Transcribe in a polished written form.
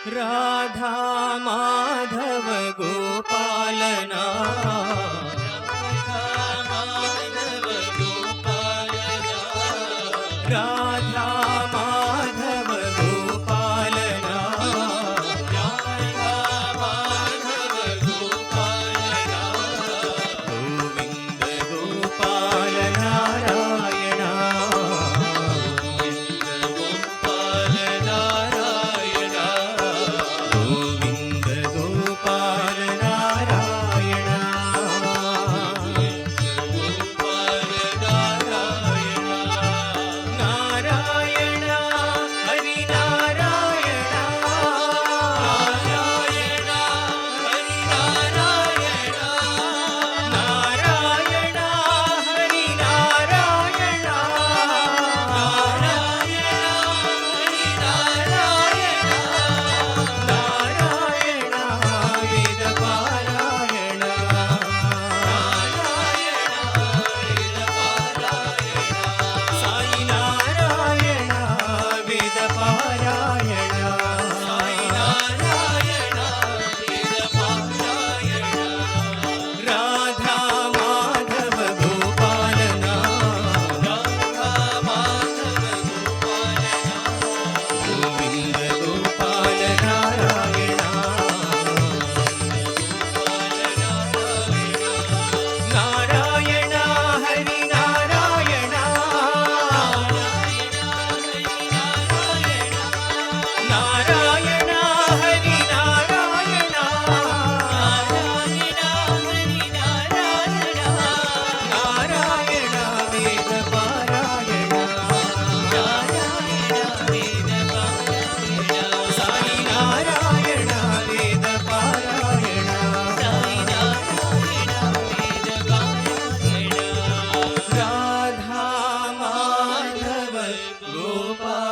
राधा माधव गोपाल ना राधा माधव गोपाल ना गोविंद गोपाल नारायणा गोविंद गोपाल नारायणा नारायण हरि नारायण नारायण हरि नारायण नारायण हरि नारायण नारायण नारायण वेद पारायण साई नारायण वेद पारायण साई नारायण वेद पारायण राधा माधव गोपाल ना राधा माधव गोपाल ना गोविंद गोपाल नारायण नारायण हरि नारायण नारायण हरि नारायण नारायण वेद पारायण साई नारायण वेद पारायण राधा माधव गोपाल